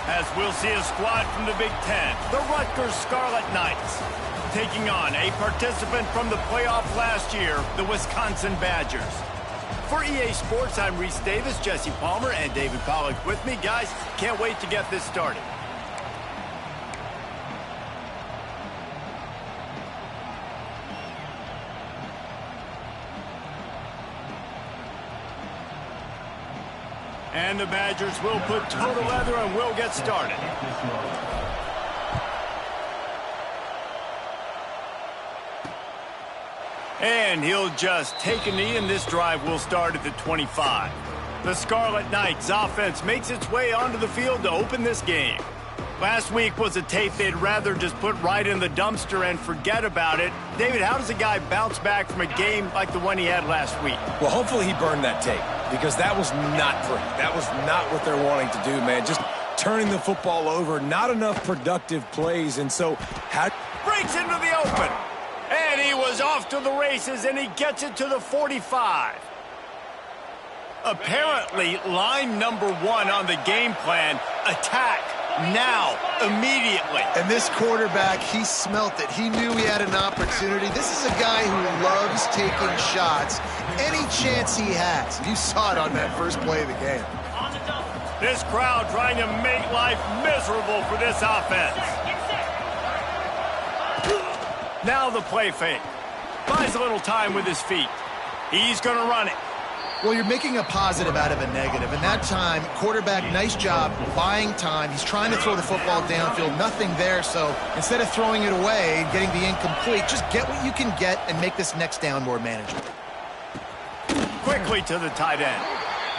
As we'll see a squad from the Big Ten, the Rutgers Scarlet Knights, taking on a participant from the playoff last year, the Wisconsin Badgers. For EA Sports, I'm Reese Davis, Jesse Palmer, and David Pollack with me. Guys, can't wait to get this started. And the Badgers will put total leather and we'll get started. And he'll just take a knee, and this drive will start at the 25. The Scarlet Knights offense makes its way onto the field to open this game. Last week was a tape they'd rather just put right in the dumpster and forget about it. David, how does a guy bounce back from a game like the one he had last week? Well, hopefully he burned that tape, because that was not pretty. That was not what they're wanting to do, man. Just turning the football over, not enough productive plays, and so breaks into the open. And he was off to the races, and he gets it to the 45. Apparently, line number one on the game plan, attack. Now, immediately. And this quarterback, he smelt it. He knew he had an opportunity. This is a guy who loves taking shots any chance he has. You saw it on that first play of the game. This crowd trying to make life miserable for this offense. Now the play fake. Buys a little time with his feet. He's going to run it. Well, you're making a positive out of a negative. And that time, quarterback, nice job buying time. He's trying to throw the football downfield. Nothing there. So instead of throwing it away, getting the incomplete, just get what you can get and make this next down more manageable. Quickly to the tight end.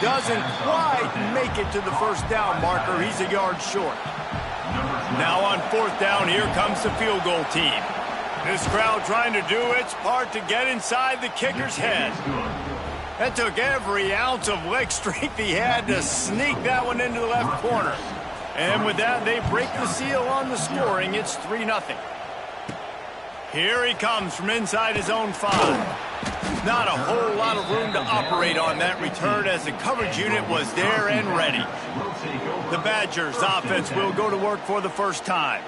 Doesn't quite make it to the first down marker. He's a yard short. Now on fourth down, here comes the field goal team. This crowd trying to do its part to get inside the kicker's head. That took every ounce of leg strength he had to sneak that one into the left corner. And with that, they break the seal on the scoring. It's 3-0. Here he comes from inside his own 5. Not a whole lot of room to operate on that return, as the coverage unit was there and ready. The Badgers offense will go to work for the first time.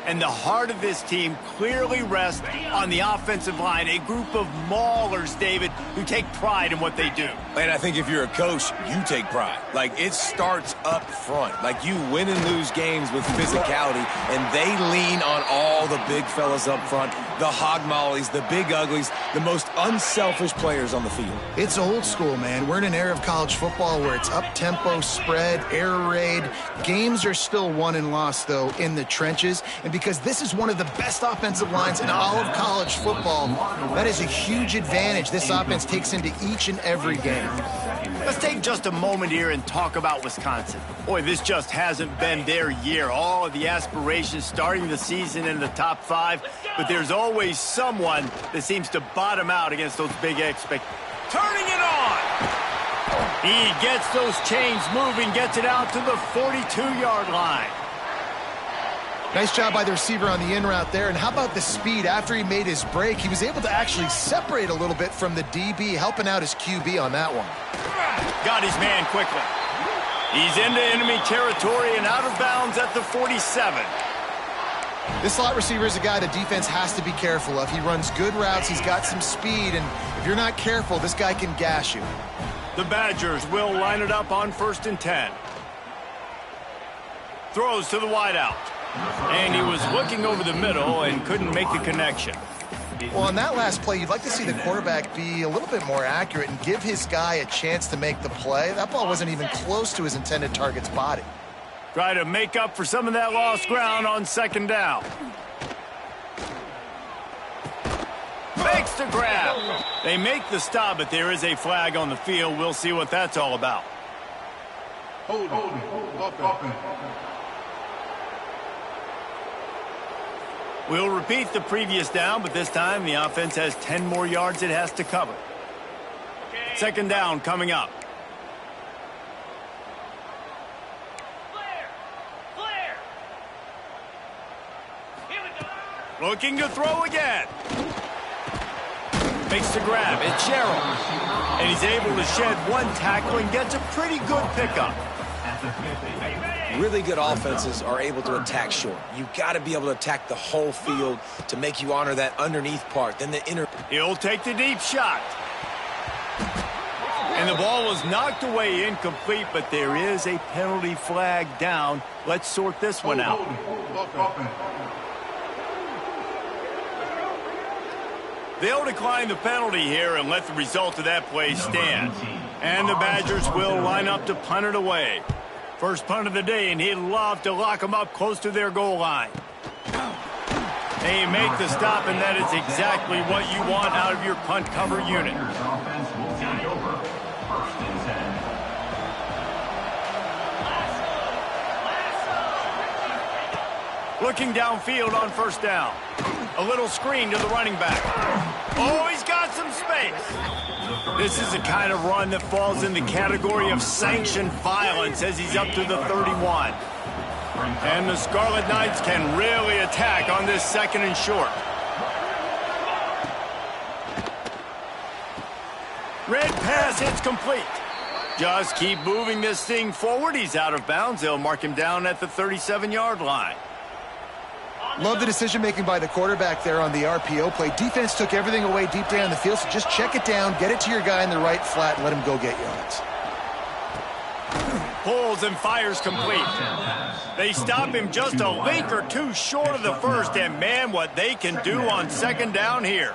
And the heart of this team clearly rests on the offensive line, a group of maulers, David, who take pride in what they do. And I think if you're a coach, you take pride. Like, it starts up front. Like, you win and lose games with physicality, and they lean on all the big fellas up front, the hog mollies, the big uglies, the most unselfish players on the field. It's old school, man. We're in an era of college football where it's up-tempo, spread, air raid. Games are still won and lost, though, in the trenches. And because this is one of the best offensive lines in all of college football, that is a huge advantage this offense takes into each and every game. Let's take just a moment here and talk about Wisconsin. Boy, this just hasn't been their year. All of the aspirations starting the season in the top 5, but there's always someone that seems to bottom out against those big expectations. Turning it on! He gets those chains moving, gets it out to the 42-yard line. Nice job by the receiver on the in route there. And how about the speed after he made his break? He was able to actually separate a little bit from the DB, helping out his QB on that one. Got his man quickly. He's into enemy territory and out of bounds at the 47. This slot receiver is a guy the defense has to be careful of. He runs good routes. He's got some speed. And if you're not careful, this guy can gash you. The Badgers will line it up on 1st and 10. Throws to the wideout. And he was looking over the middle and couldn't make the connection. Well, on that last play, you'd like to see the quarterback be a little bit more accurate and give his guy a chance to make the play. That ball wasn't even close to his intended target's body. Try to make up for some of that lost ground on 2nd down. Makes the grab. They make the stop, but there is a flag on the field. We'll see what that's all about. Hold. We'll repeat the previous down, but this time the offense has 10 more yards it has to cover. 2nd down coming up. Looking to throw again. Makes the grab. It's Sherrill. And he's able to shed one tackle and gets a pretty good pickup. Really good offenses are able to attack short. You got to be able to attack the whole field to make you honor that underneath part, then the inner. He'll take the deep shot. And the ball was knocked away incomplete, but there is a penalty flag down. Let's sort this one out. They'll decline the penalty here and let the result of that play stand. And the Badgers will line up to punt it away. First punt of the day, and he'd love to lock them up close to their goal line. They make the stop, and that is exactly what you want out of your punt cover unit. Looking downfield on first down. A little screen to the running back. Oh, he's got some space. This is the kind of run that falls in the category of sanctioned violence as he's up to the 31. And the Scarlet Knights can really attack on this second and short. Red pass hits complete. Just keep moving this thing forward. He's out of bounds. They'll mark him down at the 37-yard line. Love the decision-making by the quarterback there on the RPO play. Defense took everything away deep down the field, so just check it down, get it to your guy in the right flat, and let him go get yards. Pulls and fires complete. They stop him just a link or two short of the first, and man, what they can do on second down here.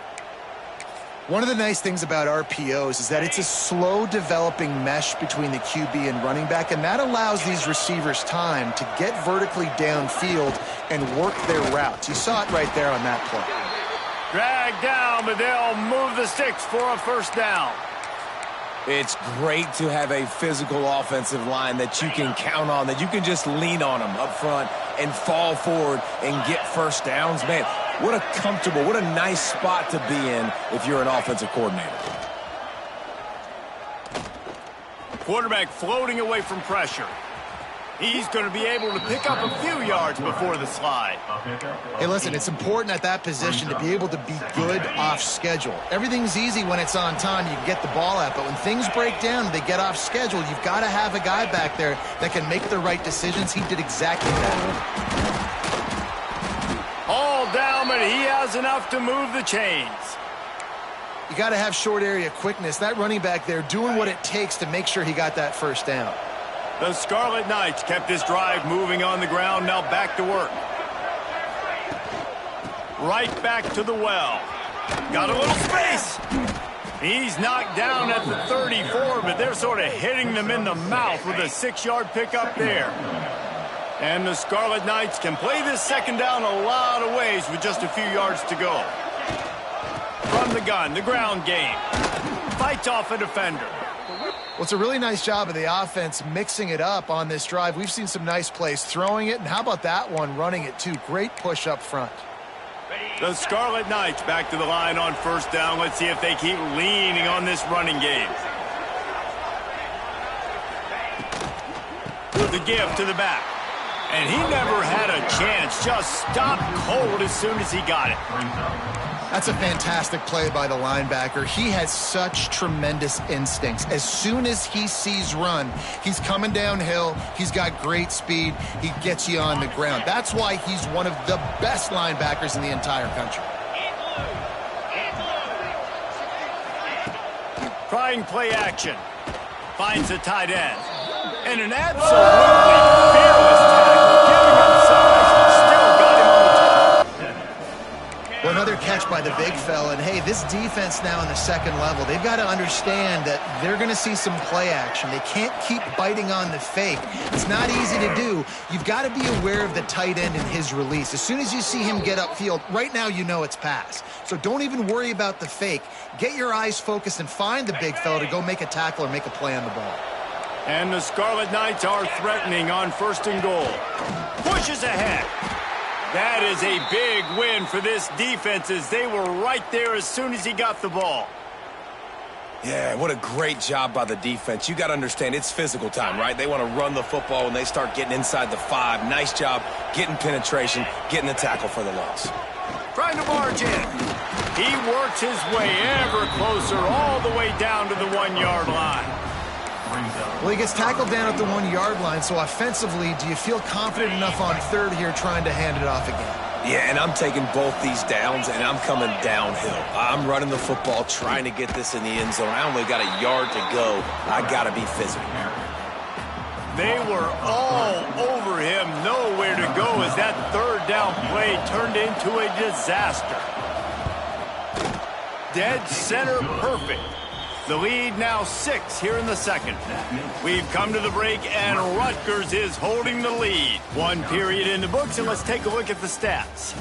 One of the nice things about RPOs is that it's a slow-developing mesh between the QB and running back, and that allows these receivers time to get vertically downfield and work their routes. You saw it right there on that play. Drag down, but they'll move the sticks for a first down. It's great to have a physical offensive line that you can count on, that you can just lean on them up front and fall forward and get first downs. Man, what a comfortable, what a nice spot to be in if you're an offensive coordinator. Quarterback floating away from pressure. He's going to be able to pick up a few yards before the slide. Hey, listen, it's important at that position to be able to be good off schedule. Everything's easy when it's on time. You can get the ball out, but when things break down and they get off schedule, you've got to have a guy back there that can make the right decisions. He did exactly that. All down, but he has enough to move the chains. You got to have short area quickness. That running back there doing what it takes to make sure he got that first down. The Scarlet Knights kept this drive moving on the ground. Now back to work. Right back to the well. Got a little space. He's knocked down at the 34, but they're sort of hitting them in the mouth with a 6-yard pickup there. And the Scarlet Knights can play this second down a lot of ways with just a few yards to go. From the gun, the ground game. Fights off a defender. Well, it's a really nice job of the offense mixing it up on this drive. We've seen some nice plays throwing it, and how about that one running it too? Great push up front. The Scarlet Knights back to the line on first down. Let's see if they keep leaning on this running game. The give to the back. And he never had a chance. Just stopped cold as soon as he got it. That's a fantastic play by the linebacker. He has such tremendous instincts. As soon as he sees run, he's coming downhill. He's got great speed. He gets you on the ground. That's why he's one of the best linebackers in the entire country. Trying play action. Finds the tight end. And an absolutely fearless tackle. Giving him size. Still got him on the top. Well, another catch by the big fella. And, hey, this defense now in the second level, they've got to understand that they're going to see some play action. They can't keep biting on the fake. It's not easy to do. You've got to be aware of the tight end and his release. As soon as you see him get upfield, right now you know it's pass. So don't even worry about the fake. Get your eyes focused and find the big fella to go make a tackle or make a play on the ball. And the Scarlet Knights are threatening on first and goal. Pushes ahead. That is a big win for this defense as they were right there as soon as he got the ball. Yeah, what a great job by the defense. You got to understand, it's physical time, right? They want to run the football when they start getting inside the 5. Nice job getting penetration, getting the tackle for the loss. Trying to barge in. He works his way ever closer all the way down to the 1-yard line. Well, he gets tackled down at the 1-yard line, so offensively, do you feel confident enough on third here trying to hand it off again? Yeah, and I'm taking both these downs, and I'm coming downhill. I'm running the football, trying to get this in the end zone. I only got a yard to go. I got to be physical. They were all over him, nowhere to go as that third down play turned into a disaster. Dead center perfect. The lead now 6 here in the second. We've come to the break, and Rutgers is holding the lead. 1 period in the books, and let's take a look at the stats.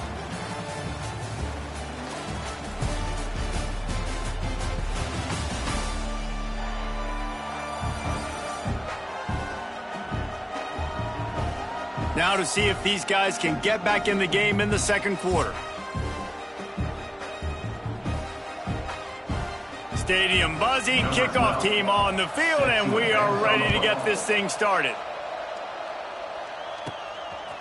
Now to see if these guys can get back in the game in the second quarter. Stadium buzzing, kickoff team on the field, and we are ready to get this thing started.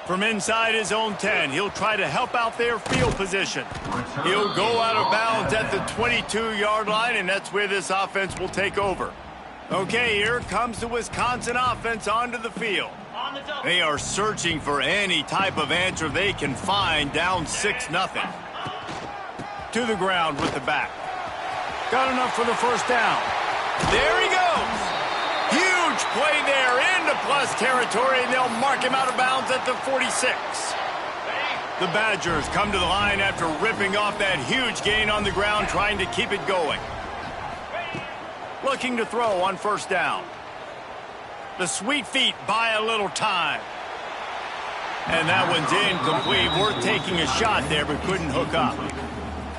From inside his own 10, he'll try to help out their field position. He'll go out of bounds at the 22-yard line, and that's where this offense will take over. Okay, here comes the Wisconsin offense onto the field. They are searching for any type of answer they can find, down 6-0. To the ground with the back. Got enough for the first down. There he goes. Huge play there into plus territory, and they'll mark him out of bounds at the 46. The Badgers come to the line after ripping off that huge gain on the ground, trying to keep it going. Looking to throw on first down. The sweet feet buy a little time. And that one's incomplete. Worth taking a shot there, but couldn't hook up.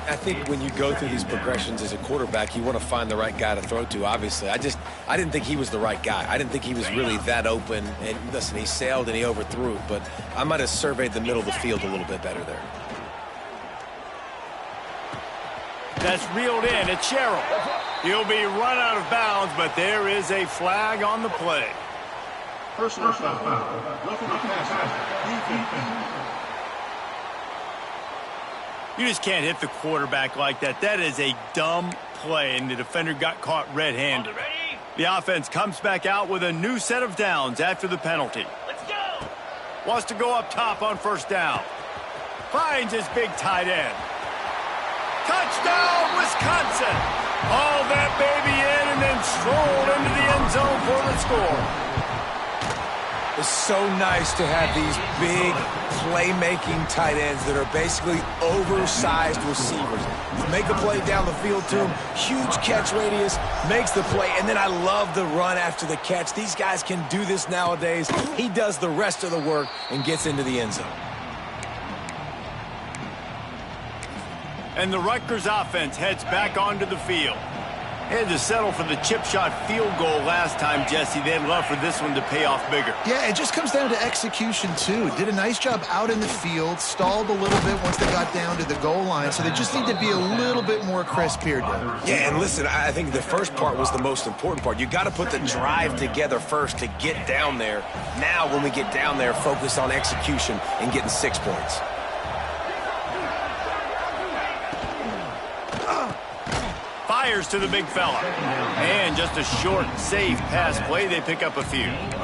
I think when you go through these progressions as a quarterback, you want to find the right guy to throw to, obviously. I didn't think he was the right guy. I didn't think he was really that open. And listen, he sailed and he overthrew it, but I might have surveyed the middle of the field a little bit better there. That's reeled in. It's Sherrill. He'll be run out of bounds, but there is a flag on the play. Personal foul. Roughing the passer. You just can't hit the quarterback like that. That is a dumb play, and the defender got caught red-handed. The offense comes back out with a new set of downs after the penalty. Let's go! Wants to go up top on first down. Finds his big tight end. Touchdown, Wisconsin! Haul that baby in and then strolled into the end zone for the score. It's so nice to have these big playmaking tight ends that are basically oversized receivers. Make a play down the field to him, huge catch radius, makes the play, and then I love the run after the catch. These guys can do this nowadays. He does the rest of the work and gets into the end zone. And the Rutgers offense heads back onto the field. Had to settle for the chip shot field goal last time, Jesse. They'd love for this one to pay off bigger. Yeah, it just comes down to execution, too. Did a nice job out in the field, stalled a little bit once they got down to the goal line, so they just need to be a little bit more crisp here, Doug. Yeah, and listen, I think the first part was the most important part. You got to put the drive together first to get down there. Now, when we get down there, focus on execution and getting 6 points. Fires to the big fella. And just a short, safe pass play. They pick up a few. The modest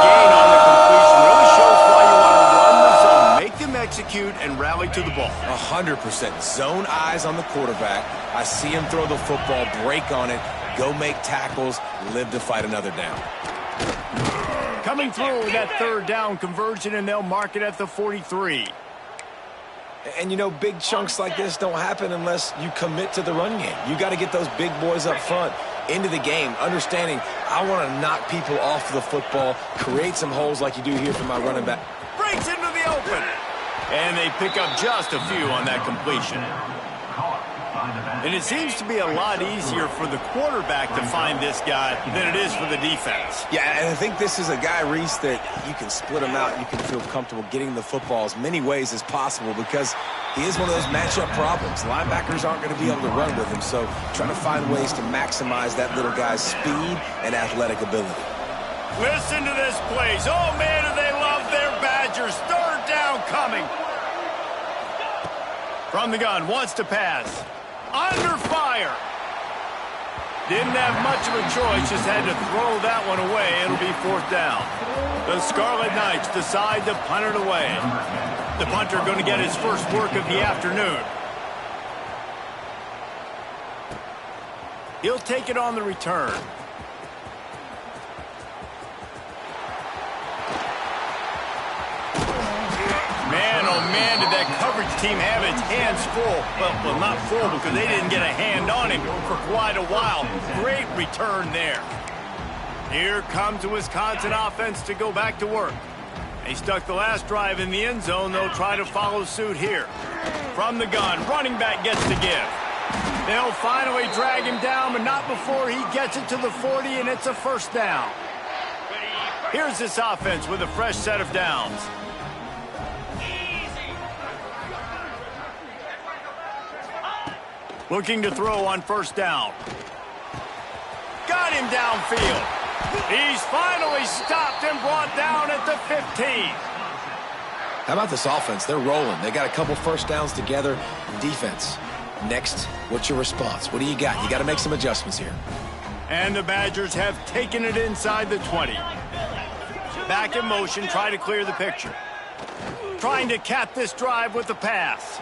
gain on the completion really shows why you want to run the zone. Make them execute and rally to the ball. 100%. Zone eyes on the quarterback. I see him throw the football, break on it, go make tackles, live to fight another down. Coming through with that third down conversion, and they'll mark it at the 43. And, you know, big chunks like this don't happen unless you commit to the run game. You got to get those big boys up front into the game, understanding I want to knock people off the football, create some holes like you do here for my running back. Breaks into the open. And they pick up just a few on that completion. And it seems to be a lot easier for the quarterback to find this guy than it is for the defense. Yeah, and I think this is a guy, Reese, that you can split him out. You can feel comfortable getting the football as many ways as possible because he is one of those matchup problems. Linebackers aren't going to be able to run with him, so try to find ways to maximize that little guy's speed and athletic ability. Listen to this place. Oh, man, do they love their Badgers. Third down coming. From the gun, wants to pass. Under fire. Didn't have much of a choice, just had to throw that one away. It'll be 4th down. The Scarlet Knights decide to punt it away. The punter going to get his first work of the afternoon. He'll take it on the return. Man, oh man, did that coverage team have its hands full. Well, not full because they didn't get a hand on him for quite a while. Great return there. Here comes the Wisconsin offense to go back to work. They stuck the last drive in the end zone. They'll try to follow suit here. From the gun, running back gets to give. They'll finally drag him down, but not before he gets it to the 40, and it's a 1st down. Here's this offense with a fresh set of downs. Looking to throw on 1st down. Got him downfield. He's finally stopped and brought down at the 15. How about this offense? They're rolling. They got a couple 1st downs together. Defense. Next, what's your response? What do you got? You got to make some adjustments here. And the Badgers have taken it inside the 20. Back in motion, try to clear the picture. Trying to cap this drive with the pass.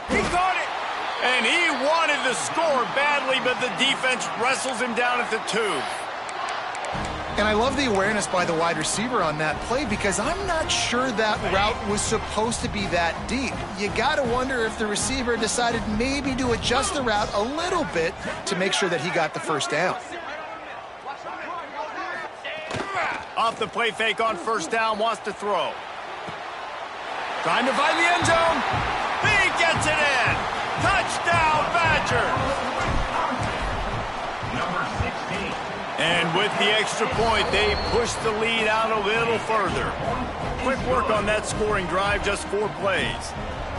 He caught it! And he wanted to score badly, but the defense wrestles him down at the 2. And I love the awareness by the wide receiver on that play because I'm not sure that route was supposed to be that deep. You got to wonder if the receiver decided maybe to adjust the route a little bit to make sure that he got the 1st down. Off the play fake on 1st down, wants to throw. Trying to find the end zone. He gets it in. Touchdown, Badgers. And with the extra point, they push the lead out a little further. Quick work on that scoring drive, just 4 plays.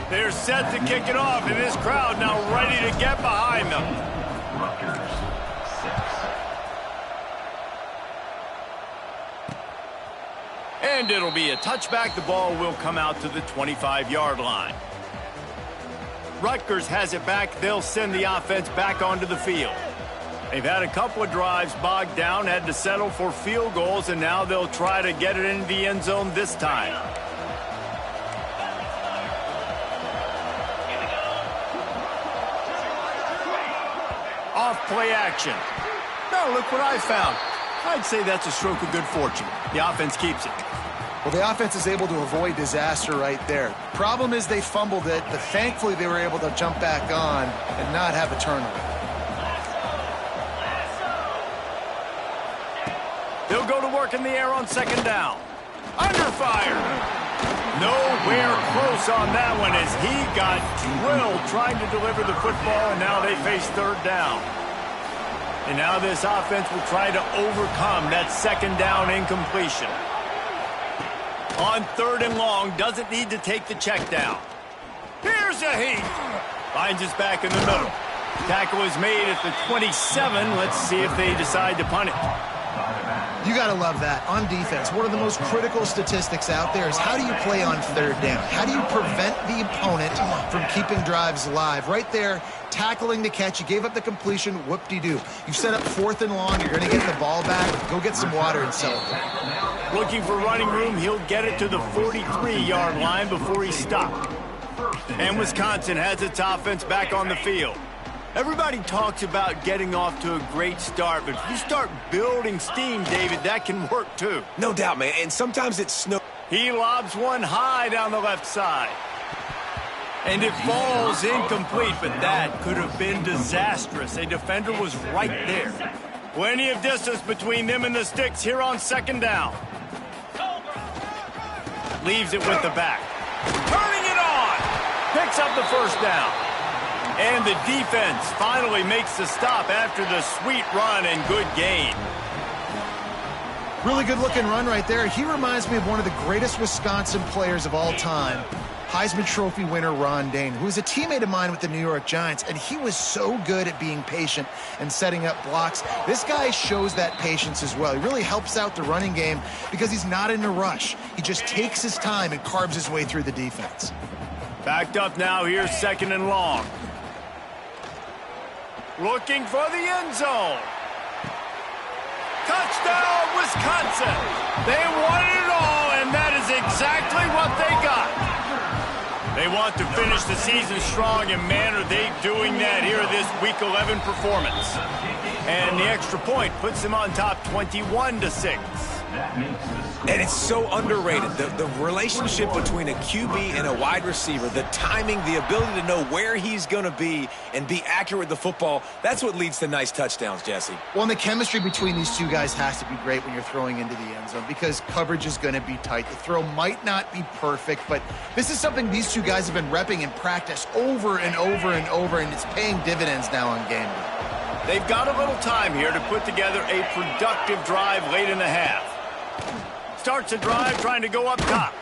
They're set to kick it off, and this crowd now ready to get behind them. And it'll be a touchback. The ball will come out to the 25-yard line. Rutgers has it back. They'll send the offense back onto the field. They've had a couple of drives bogged down, had to settle for field goals, and now they'll try to get it into the end zone this time. Off play action. Now look what I found. I'd say that's a stroke of good fortune. The offense keeps it. Well, the offense is able to avoid disaster right there. Problem is they fumbled it, but thankfully they were able to jump back on and not have a turnover. They'll go to work in the air on 2nd down. Under fire. Nowhere close on that one as he got drilled trying to deliver the football, and now they face 3rd down. And now this offense will try to overcome that 2nd down incompletion. On 3rd and long, doesn't need to take the check down. Here's a heat. Finds us back in the middle. Tackle is made at the 27. Let's see if they decide to punt it. You got to love that. On defense, one of the most critical statistics out there is how do you play on 3rd down? How do you prevent the opponent from keeping drives alive? Right there, tackling the catch. You gave up the completion. Whoop-de-doo. You set up 4th and long. You're going to get the ball back. Go get some water and celebrate. Looking for running room. He'll get it to the 43-yard line before he stopped. And Wisconsin has its offense back on the field. Everybody talks about getting off to a great start, but if you start building steam, David, that can work too. No doubt, man, and sometimes it's snow. He lobs one high down the left side. And it falls incomplete, but that could have been disastrous. A defender was right there. Plenty of distance between them and the sticks here on 2nd down. Leaves it with the back. Turning it on. Picks up the 1st down. And the defense finally makes the stop after the sweet run and good gain. Really good-looking run right there. He reminds me of one of the greatest Wisconsin players of all time, Heisman Trophy winner Ron Dayne, who was a teammate of mine with the New York Giants, and he was so good at being patient and setting up blocks. This guy shows that patience as well. He really helps out the running game because he's not in a rush. He just takes his time and carves his way through the defense. Backed up now, here's 2nd and long. looking for the end zone. Touchdown, Wisconsin. They wanted it all, and that is exactly what they got. They want to finish the season strong, and man, are they doing that here this Week 11 performance. And the extra point puts them on top 21-6. And it's so underrated. The relationship between a QB and a wide receiver, the timing, the ability to know where he's going to be and be accurate with the football, that's what leads to nice touchdowns, Jesse. Well, and the chemistry between these two guys has to be great when you're throwing into the end zone because coverage is going to be tight. The throw might not be perfect, but this is something these two guys have been repping in practice over and over and over, and it's paying dividends now on game day. They've got a little time here to put together a productive drive late in the half. Starts a drive trying to go up top.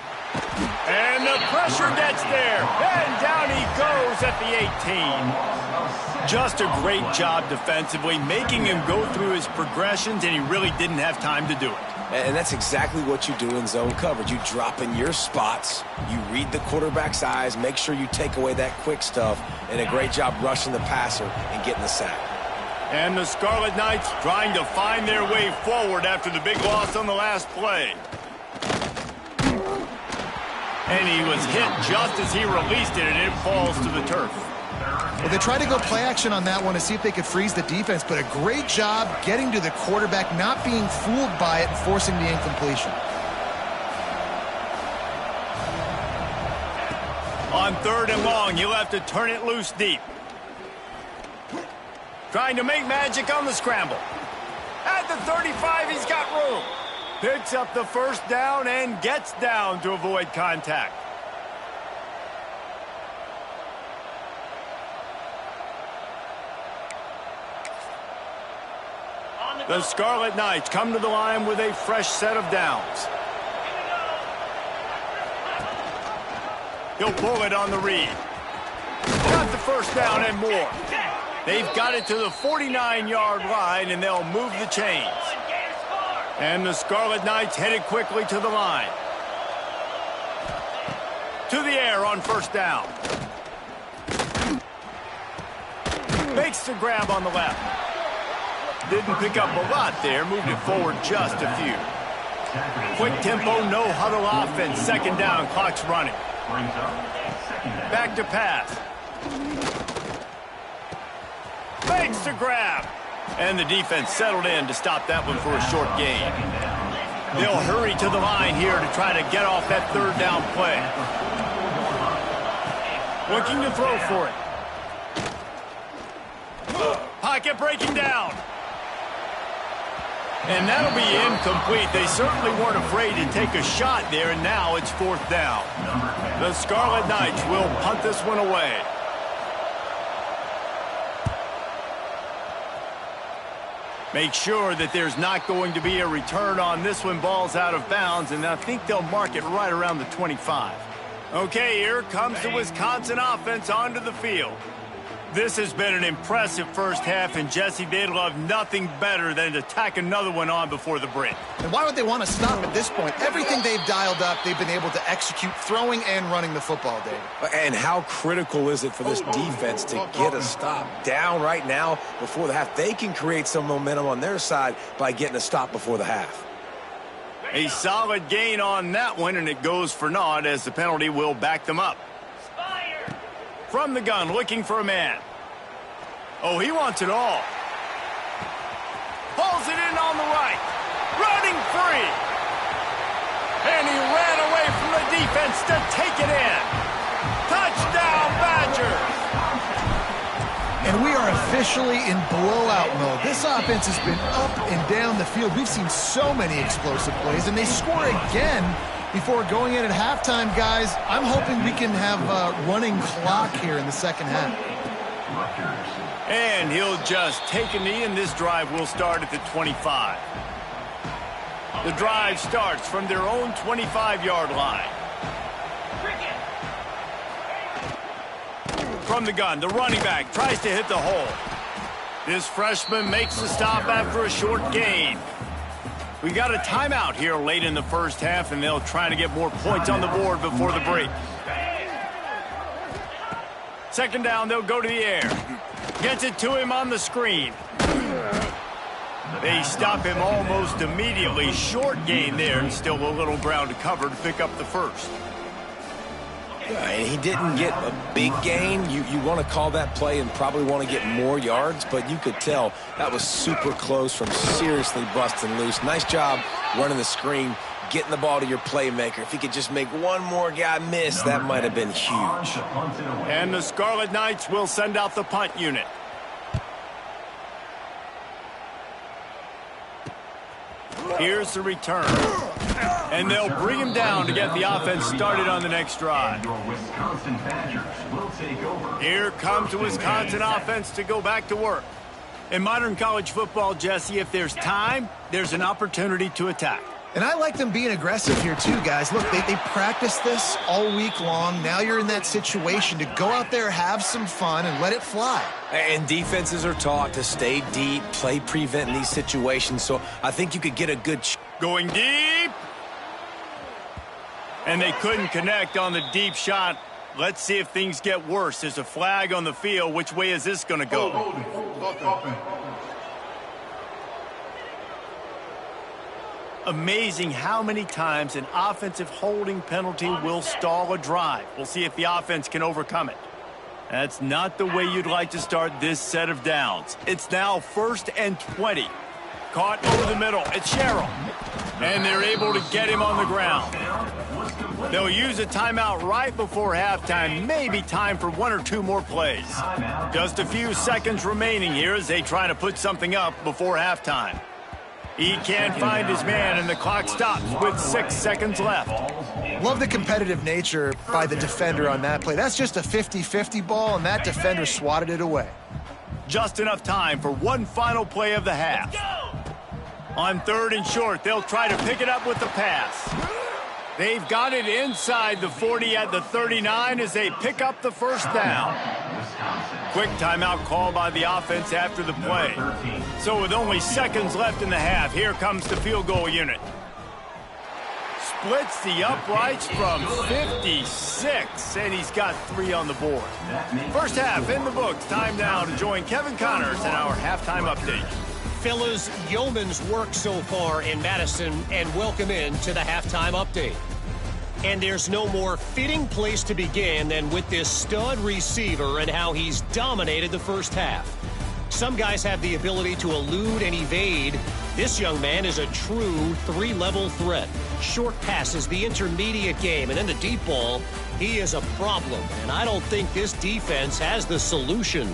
And the pressure gets there. And down he goes at the 18. Just a great job defensively, making him go through his progressions, and he really didn't have time to do it. And that's exactly what you do in zone coverage. You drop in your spots, you read the quarterback's eyes, make sure you take away that quick stuff, and a great job rushing the passer and getting the sack. And the Scarlet Knights trying to find their way forward after the big loss on the last play. And he was hit just as he released it, and it falls to the turf. Well, they tried to go play action on that one to see if they could freeze the defense, but a great job getting to the quarterback, not being fooled by it, and forcing the incompletion. On 3rd and long, he'll have to turn it loose deep. Trying to make magic on the scramble. At the 35, he's got room. Picks up the first down and gets down to avoid contact. The Scarlet Knights come to the line with a fresh set of downs. He'll pull it on the read. Got the first down and more. They've got it to the 49-yard line, and they'll move the chains. And the Scarlet Knights headed quickly to the line. To the air on first down. Makes the grab on the left. Didn't pick up a lot there, moved it forward just a few. Quick tempo, no huddle offense. 2nd down, clock's running. Back to pass. Makes the grab. And the defense settled in to stop that one for a short gain. They'll hurry to the line here to try to get off that 3rd down play. Looking to throw for it. Pocket breaking down. And that'll be incomplete. They certainly weren't afraid to take a shot there, and now it's 4th down. The Scarlet Knights will punt this one away. Make sure that there's not going to be a return on this one. Ball's out of bounds, and I think they'll mark it right around the 25. Okay, here comes the Wisconsin offense onto the field. This has been an impressive first half, and Jesse, they'd love nothing better than to tack another one on before the break. And why would they want to stop at this point? Everything they've dialed up, they've been able to execute, throwing and running the football, David. And how critical is it for this defense to get a stop down right now before the half? They can create some momentum on their side by getting a stop before the half. A solid gain on that one, and it goes for naught as the penalty will back them up. From the gun, looking for a man. Oh, he wants it all. Pulls it in on the right. Running free. And he ran away from the defense to take it in. Touchdown, Badgers. And we are officially in blowout mode. This offense has been up and down the field. We've seen so many explosive plays, and they score again before going in at halftime, guys. I'm hoping we can have a running clock here in the 2nd half. And he'll just take a knee, and this drive will start at the 25. The drive starts from their own 25-yard line. From the gun, the running back tries to hit the hole. This freshman makes the stop after a short gain. We got a timeout here late in the first half, and they'll try to get more points on the board before the break. 2nd down, they'll go to the air. Gets it to him on the screen. They stop him almost immediately. Short gain there, and still a little ground to cover to pick up the first. And he didn't get a big gain. You want to call that play and probably want to get more yards, but you could tell that was super close from seriously busting loose. Nice job running the screen, getting the ball to your playmaker. If he could just make one more guy miss, that might have been huge. And the Scarlet Knights will send out the punt unit. Here's the return. And they'll bring him down to get the offense started on the next drive. Here comes the Wisconsin offense to go back to work. In modern college football, Jesse, if there's time, there's an opportunity to attack. And I like them being aggressive here too, guys. Look, they practice this all week long. Now you're in that situation to go out there, have some fun, and let it fly. And defenses are taught to stay deep, play prevent in these situations, so I think you could get a good... Going deep. And they couldn't connect on the deep shot. Let's see if things get worse. There's a flag on the field. Which way is this going to go? Amazing how many times an offensive holding penalty will stall a drive. We'll see if the offense can overcome it. That's not the way you'd like to start this set of downs. It's now 1st and 20. Caught over the middle. It's Sherrill. And they're able to get him on the ground. They'll use a timeout right before halftime. Maybe time for 1 or 2 more plays. Just a few seconds remaining here as they try to put something up before halftime. He can't find his man, and the clock stops with 6 seconds left. Love the competitive nature by the defender on that play. That's just a 50-50 ball, and that defender swatted it away. Just enough time for one final play of the half. On 3rd and short, they'll try to pick it up with the pass. They've got it inside the 40 at the 39 as they pick up the first down. Quick timeout call by the offense after the play. So with only seconds left in the half, here comes the field goal unit. Splits the uprights from 56, and he's got 3 on the board. First half in the books. Time now to join Kevin Connors in our halftime update. Fellas, yeoman's work so far in Madison, and welcome in to the halftime update. And there's no more fitting place to begin than with this stud receiver and how he's dominated the first half. Some guys have the ability to elude and evade. This young man is a true 3-level threat. Short passes, the intermediate game, and then the deep ball. He is a problem, and I don't think this defense has the solution.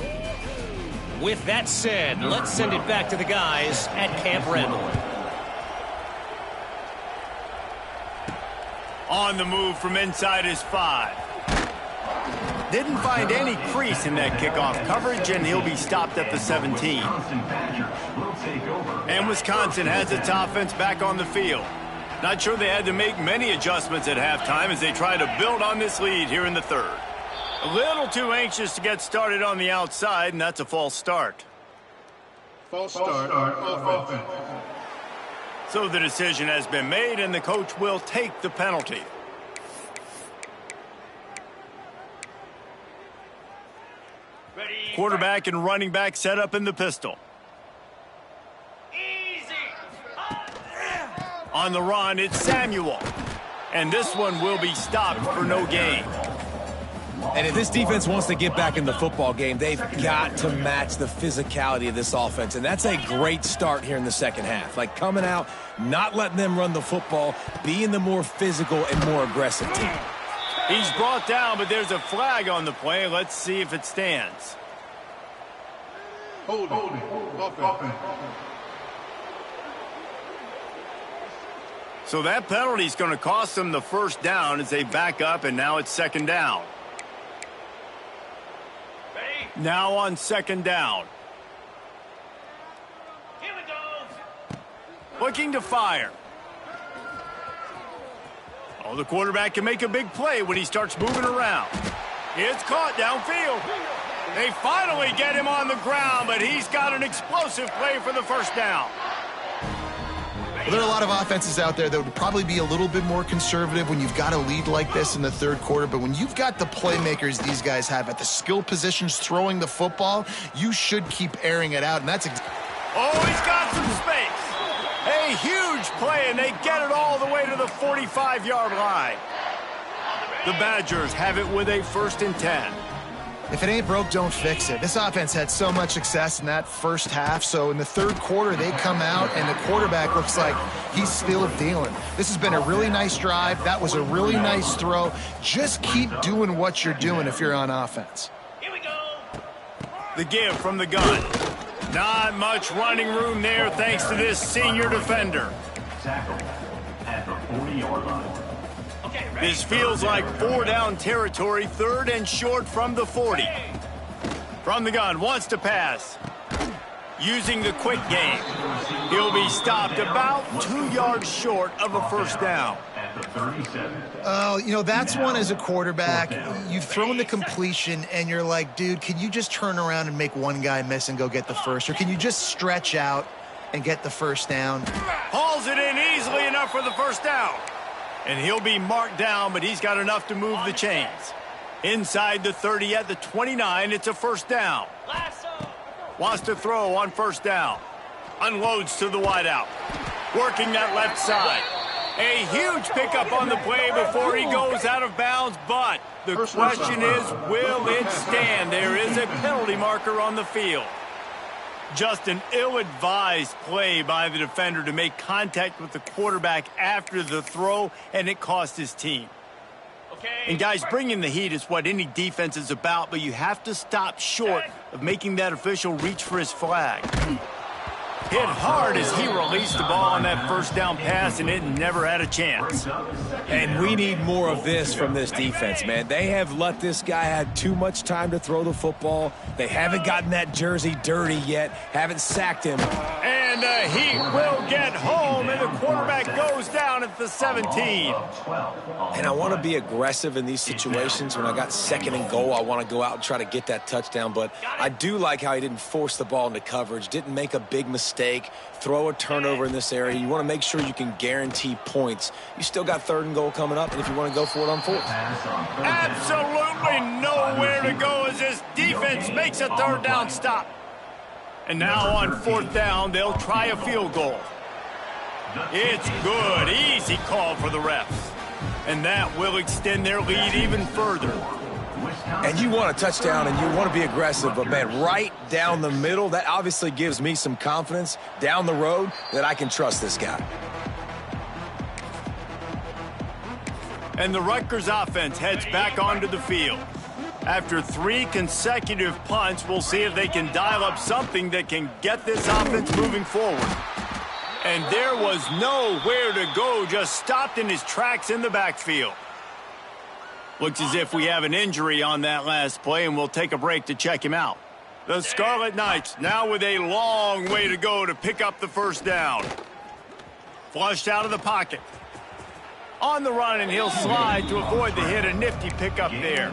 With that said, let's send it back to the guys at Camp Randall. On the move from inside his 5. Didn't find any crease in that kickoff coverage, and he'll be stopped at the 17. And Wisconsin has its offense back on the field. Not sure they had to make many adjustments at halftime as they try to build on this lead here in the 3rd. A little too anxious to get started on the outside, and that's a false start. False start. Offense. So the decision has been made, and the coach will take the penalty. Quarterback and running back set up in the pistol. On the run, it's Samuel. And this one will be stopped for no gain. And if this defense wants to get back in the football game, they've got to match the physicality of this offense. And that's a great start here in the second half. Like coming out, not letting them run the football, being the more physical and more aggressive team. He's brought down, but there's a flag on the play. Let's see if it stands. Hold it. Offense. So that penalty is going to cost them the first down as they back up, and now it's 2nd down. Now on 2nd down. Here we go. Looking to fire. Oh, the quarterback can make a big play when he starts moving around. It's caught downfield. They finally get him on the ground, but he's got an explosive play for the first down. Well, there are a lot of offenses out there that would probably be a little bit more conservative when you've got a lead like this in the third quarter, but when you've got the playmakers these guys have at the skill positions throwing the football, you should keep airing it out, and that's oh, he's got some space. A huge play, and they get it all the way to the 45-yard line. The Badgers have it with a 1st and 10. If it ain't broke, don't fix it. This offense had so much success in that first half, so in the third quarter, they come out, and the quarterback looks like he's still dealing. This has been a really nice drive. That was a really nice throw. Just keep doing what you're doing if you're on offense. Here we go. The give from the gun. Not much running room there thanks to this senior defender. Tackled at the 40-yard line. This feels like 4-down territory, 3rd and short from the 40. From the gun, wants to pass. Using the quick game. He'll be stopped about 2 yards short of a 1st down. Oh, you know, that's one as a quarterback. You've thrown the completion, and you're like, dude, can you just turn around and make one guy miss and go get the first? Or can you just stretch out and get the 1st down? Hauls it in easily enough for the 1st down. And he'll be marked down, but he's got enough to move the chains. Inside the 30 at the 29, it's a 1st down. Wants to throw on 1st down. Unloads to the wideout. Working that left side. A huge pickup on the play before he goes out of bounds, but the question is, will it stand? There is a penalty marker on the field. Just an ill-advised play by the defender to make contact with the quarterback after the throw, and it cost his team. And guys, bringing the heat is what any defense is about, but you have to stop short of making that official reach for his flag. Hit hard as he released the ball on that 1st down pass, and it never had a chance. And we need more of this from this defense, man. They have let this guy have too much time to throw the football. They haven't gotten that jersey dirty yet, haven't sacked him. And the Heat will get home, and the quarterback goes down at the 17. And I want to be aggressive in these situations. When I got 2nd and goal, I want to go out and try to get that touchdown. But I do like how he didn't force the ball into coverage, didn't make a big mistake, throw a turnover in this area. You want to make sure you can guarantee points. You still got 3rd and goal coming up, and if you want to go for it on 4th. Absolutely nowhere to go as this defense makes a 3rd down stop. And now on 4th down, they'll try a field goal. It's good. Easy call for the refs. And that will extend their lead even further. And you want a touchdown, and you want to be aggressive, but, man, right down the middle, that obviously gives me some confidence down the road that I can trust this guy. And the Rutgers offense heads back onto the field. After 3 consecutive punts, we'll see if they can dial up something that can get this offense moving forward. And there was nowhere to go, just stopped in his tracks in the backfield. Looks as if we have an injury on that last play, and we'll take a break to check him out. The Scarlet Knights now with a long way to go to pick up the 1st down. Flushed out of the pocket. On the run, and he'll slide to avoid the hit. A nifty pickup there.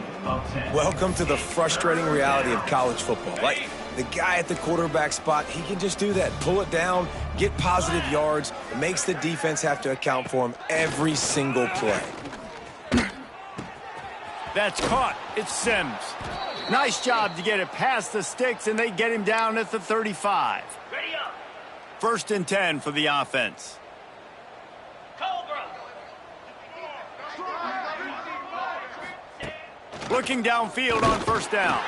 Welcome to the frustrating reality of college football. Like, the guy at the quarterback spot, he can just do that. Pull it down, get positive yards. It makes the defense have to account for him every single play. That's caught. It's Sims. Nice job to get it past the sticks, and they get him down at the 35. 1st and 10 for the offense. Looking downfield on 1st down.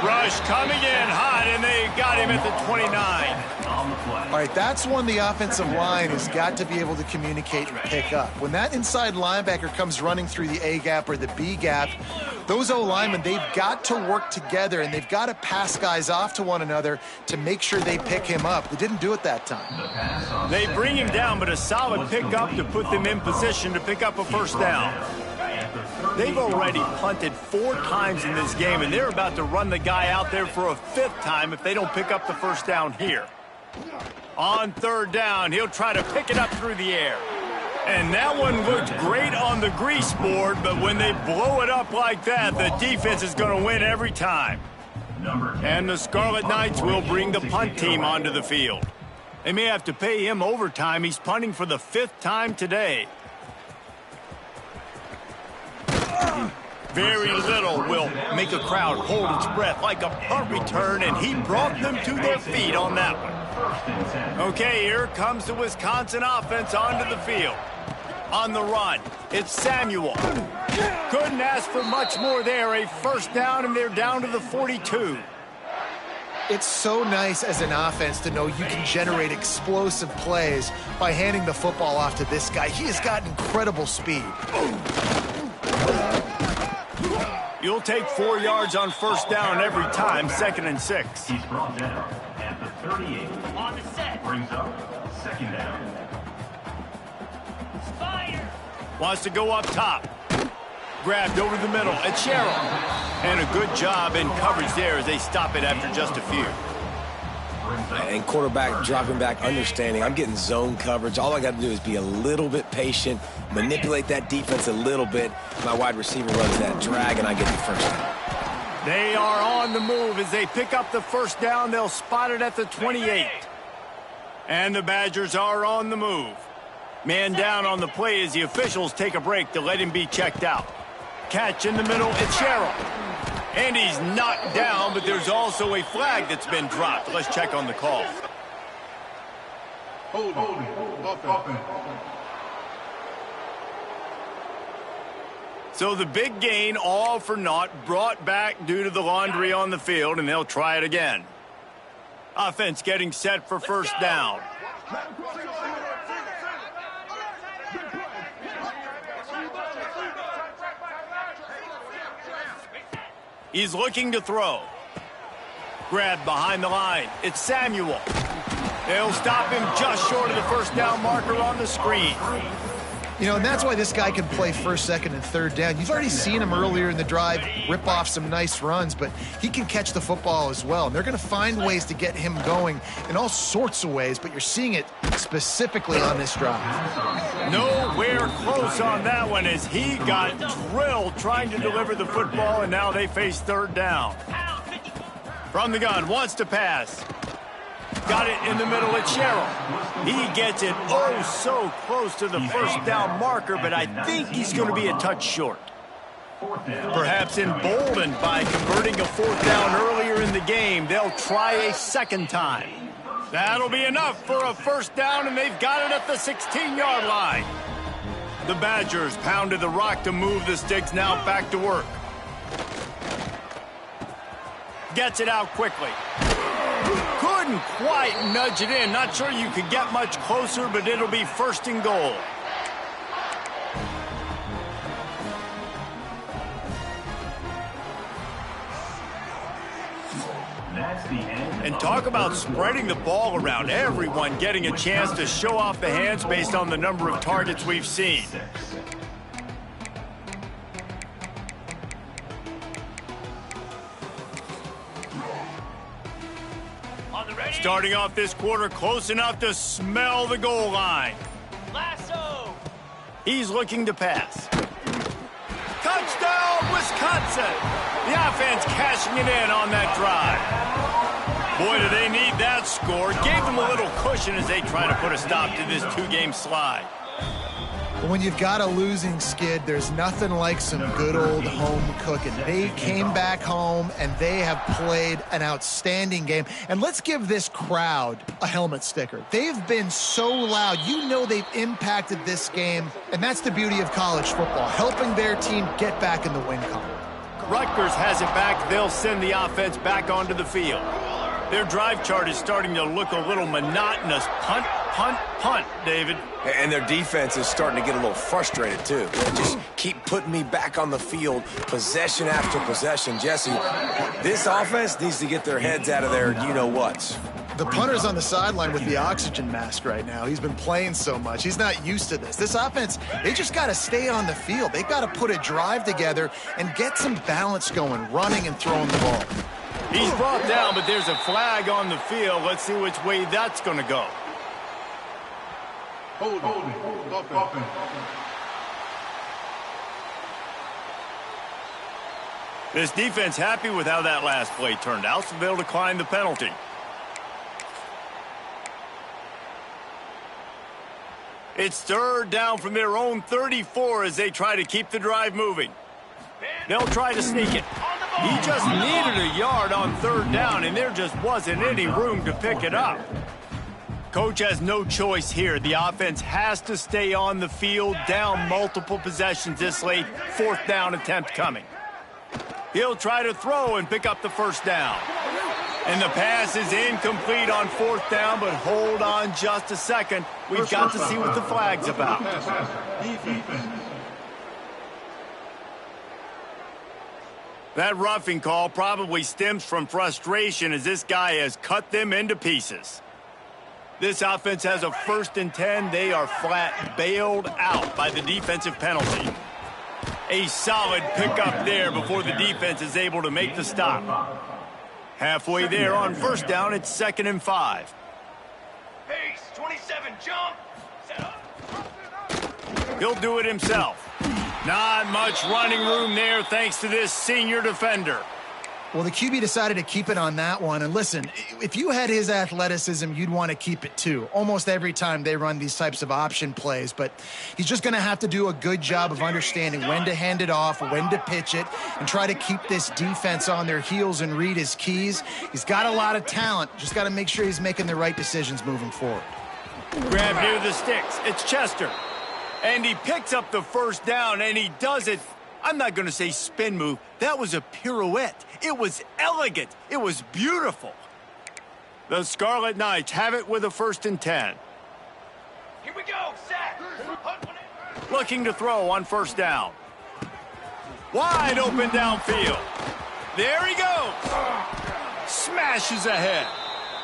Rush coming in hot, and they got him at the 29. All right, that's one the offensive line has got to be able to communicate and pick up. When that inside linebacker comes running through the A gap or the B gap, those O-linemen, they've got to work together, and they've got to pass guys off to one another to make sure they pick him up. They didn't do it that time. They bring him down, but a solid pickup to put them in position to pick up a 1st down. They've already punted 4 times in this game, and they're about to run the guy out there for a 5th time if they don't pick up the 1st down here. On 3rd down, he'll try to pick it up through the air. And that one looked great on the grease board, but when they blow it up like that, the defense is going to win every time. And the Scarlet Knights will bring the punt team onto the field. They may have to pay him overtime. He's punting for the 5th time today. Very little will make a crowd hold its breath like a punt return, and he brought them to their feet on that one. Okay, here comes the Wisconsin offense onto the field. On the run, it's Samuel. Couldn't ask for much more there. A first down, and they're down to the 42. It's so nice as an offense to know you can generate explosive plays by handing the football off to this guy. He has got incredible speed. You'll take 4 yards on first down every time, 2nd and 6. He's brought down at the 38. On the set. Brings up 2nd down. Fire. Wants to go up top. Grabbed over the middle at Sherrill. And a good job in coverage there as they stop it after just a few. And quarterback dropping back, understanding I'm getting zone coverage. All I got to do is be a little bit patient, manipulate that defense a little bit. My wide receiver runs that drag, and I get the first down. They are on the move as they pick up the first down. They'll spot it at the 28. And the Badgers are on the move. Man down on the play as the officials take a break to let him be checked out. Catch in the middle, it's Sherrill. And he's knocked down, but there's also a flag that's been dropped. Let's check on the call. Holding. Offense. So the big gain, all for naught, brought back due to the laundry on the field, and they'll try it again. Offense getting set for first down. He's looking to throw. Grabbed behind the line. It's Samuel. They'll stop him just short of the first down marker on the screen. You know, and that's why this guy can play first, second, and third down. You've already seen him earlier in the drive rip off some nice runs, but he can catch the football as well. And they're going to find ways to get him going in all sorts of ways, but you're seeing it specifically on this drive. Nowhere close on that one as he got drilled trying to deliver the football, and now they face third down. From the gun, wants to pass. Got it in the middle at Sherrill. He gets it oh so close to the first down marker, but I think he's going to be a touch short. Perhaps emboldened by converting a fourth down earlier in the game, they'll try a second time. That'll be enough for a first down, and they've got it at the 16-yard line. The Badgers pounded the rock to move the sticks, now back to work. Gets it out quickly. Couldn't quite nudge it in. Not sure you could get much closer, but it'll be first and goal. And talk about spreading the ball around. Everyone getting a chance to show off the hands based on the number of targets we've seen. Starting off this quarter close enough to smell the goal line. Lasso. He's looking to pass. Touchdown, Wisconsin! The offense cashing it in on that drive. Boy, do they need that score. Gave them a little cushion as they try to put a stop to this two-game slide. When you've got a losing skid, there's nothing like some good old home cooking. They came back home, and they have played an outstanding game. And let's give this crowd a helmet sticker. They've been so loud. You know they've impacted this game, and that's the beauty of college football, helping their team get back in the win column. Rutgers has it back. They'll send the offense back onto the field. Their drive chart is starting to look a little monotonous. Punt, punt, punt, David. And their defense is starting to get a little frustrated, too. They just keep putting me back on the field, possession after possession. Jesse, this offense needs to get their heads out of their you-know-whats. The punter's on the sideline with the oxygen mask right now. He's been playing so much. He's not used to this. This offense, they just got to stay on the field. They've got to put a drive together and get some balance going, running and throwing the ball. He's brought down, but there's a flag on the field. Let's see which way that's going to go. Holding. Offense. This defense happy with how that last play turned out, so they'll decline the penalty. It's third down from their own 34 as they try to keep the drive moving. They'll try to sneak it. He just needed a yard on third down, and there just wasn't any room to pick it up. Coach has no choice here. The offense has to stay on the field, down multiple possessions this late. Fourth down attempt coming. He'll try to throw and pick up the first down. And the pass is incomplete on fourth down, but hold on just a second. We've got to see what the flag's about. That roughing call probably stems from frustration as this guy has cut them into pieces. This offense has a 1st and 10. They are flat bailed out by the defensive penalty. A solid pickup there before the defense is able to make the stop. Halfway there on first down, it's 2nd and 5. Pace, 27, jump. Set up. He'll do it himself. Not much running room there thanks to this senior defender. Well, the QB decided to keep it on that one. And listen, if you had his athleticism, you'd want to keep it too. Almost every time they run these types of option plays. But he's just going to have to do a good job of understanding when to hand it off, when to pitch it, and try to keep this defense on their heels and read his keys. He's got a lot of talent. Just got to make sure he's making the right decisions moving forward. Grab near the sticks. It's Chester. And he picks up the first down, and he does it. I'm not going to say spin move. That was a pirouette. It was elegant. It was beautiful. The Scarlet Knights have it with a 1st and 10. Here we go, set. Looking to throw on first down. Wide open downfield. There he goes. Smashes ahead.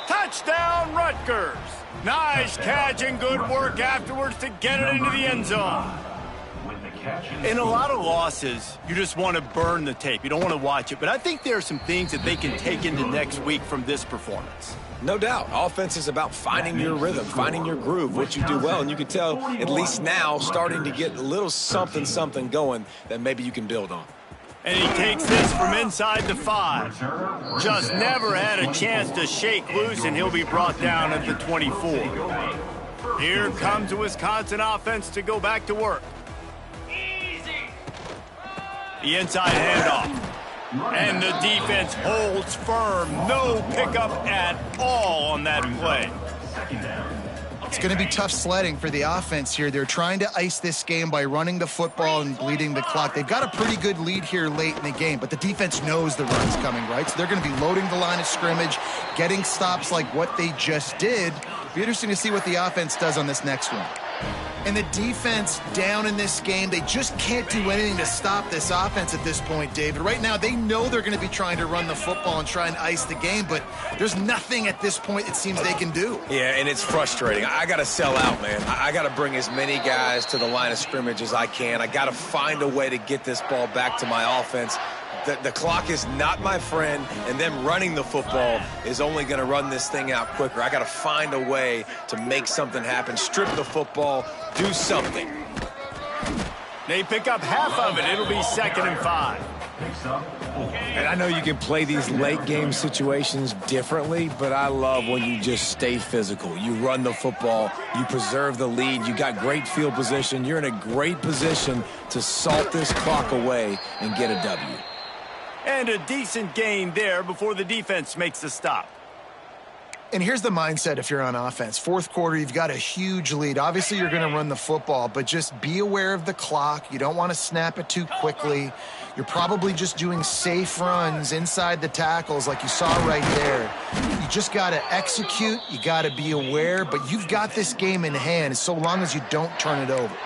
Touchdown, Rutgers. Nice catch and good work afterwards to get it into the end zone. In a lot of losses, you just want to burn the tape. You don't want to watch it. But I think there are some things that they can take into next week from this performance. No doubt. Offense is about finding your rhythm, finding your groove, what you do well. And you can tell, at least now, starting to get a little something going that maybe you can build on. And he takes this from inside the 5. Just never had a chance to shake loose, and he'll be brought down at the 24. Here comes the Wisconsin offense to go back to work. The inside handoff. And the defense holds firm. No pickup at all on that play. It's going to be tough sledding for the offense here. They're trying to ice this game by running the football and bleeding the clock. They've got a pretty good lead here late in the game, but the defense knows the run's coming, right? So they're going to be loading the line of scrimmage, getting stops like what they just did. It'll be interesting to see what the offense does on this next one. And the defense down in this game, they just can't do anything to stop this offense at this point, David. Right now, they know they're going to be trying to run the football and try and ice the game, but there's nothing at this point it seems they can do. Yeah, and it's frustrating. I got to sell out, man. I got to bring as many guys to the line of scrimmage as I can. I got to find a way to get this ball back to my offense. The clock is not my friend, and them running the football is only going to run this thing out quicker. I got to find a way to make something happen, strip the football, do something. They pick up half of it. It'll be 2nd and 5. And I know you can play these late game situations differently, but I love when you just stay physical. You run the football, you preserve the lead, you got great field position. You're in a great position to salt this clock away and get a W. And a decent gain there before the defense makes the stop. And here's the mindset if you're on offense. Fourth quarter, you've got a huge lead. Obviously, you're going to run the football, but just be aware of the clock. You don't want to snap it too quickly. You're probably just doing safe runs inside the tackles like you saw right there. You just got to execute. You got to be aware, but you've got this game in hand so long as you don't turn it over.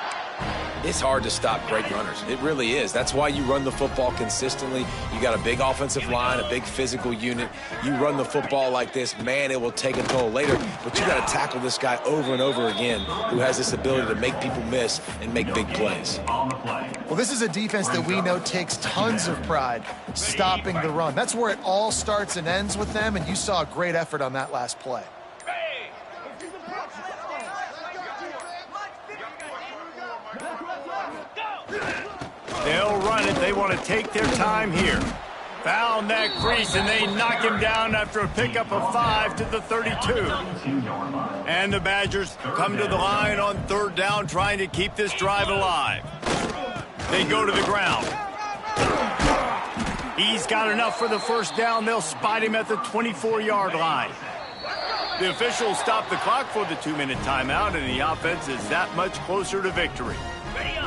It's hard to stop great runners. It really is. That's why you run the football consistently. You got a big offensive line, a big physical unit. You run the football like this, man, it will take a toll later. But you got to tackle this guy over and over again who has this ability to make people miss and make big plays. Well, this is a defense that we know takes tons of pride stopping the run. That's where it all starts and ends with them, and you saw a great effort on that last play. They'll run it. They want to take their time here. Found that crease, and they knock him down after a pickup of 5 to the 32. And the Badgers come to the line on 3rd down, trying to keep this drive alive. They go to the ground. He's got enough for the 1st down. They'll spot him at the 24-yard line. The officials stop the clock for the 2-minute timeout, and the offense is that much closer to victory.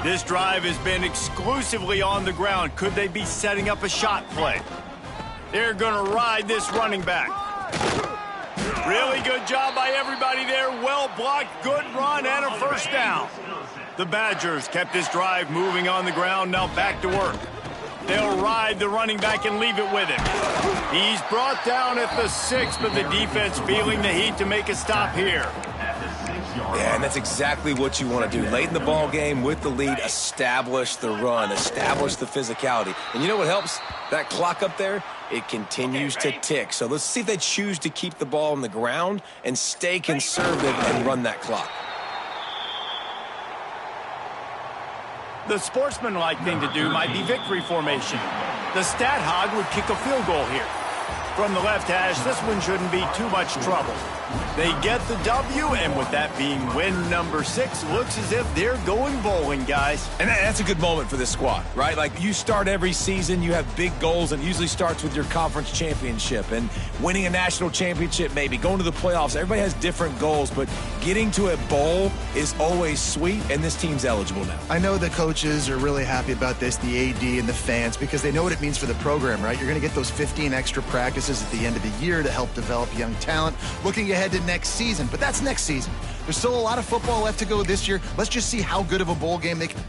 This drive has been exclusively on the ground. Could they be setting up a shot play? They're going to ride this running back. Really good job by everybody there. Well blocked, good run, and a 1st down. The Badgers kept this drive moving on the ground. Now back to work. They'll ride the running back and leave it with him. He's brought down at the 6, but the defense feeling the heat to make a stop here. Yeah, and that's exactly what you want to do. Late in the ball game with the lead, establish the run, establish the physicality. And you know what helps? That clock up there, it continues to tick. So let's see if they choose to keep the ball on the ground and stay conservative and run that clock. The sportsmanlike thing to do might be victory formation. The stat hog would kick a field goal here. From the left hash, this one shouldn't be too much trouble. They get the W, and with that being win number 6, looks as if they're going bowling, guys. And that's a good moment for this squad, right? Like, you start every season, you have big goals, and it usually starts with your conference championship and winning a national championship, maybe going to the playoffs. Everybody has different goals, but getting to a bowl is always sweet, and this team's eligible now. I know the coaches are really happy about this, the AD and the fans, because they know what it means for the program, right? You're going to get those 15 extra practices at the end of the year to help develop young talent, looking ahead to next season. But that's next season. There's still a lot of football left to go this year. Let's just see how good of a bowl game they can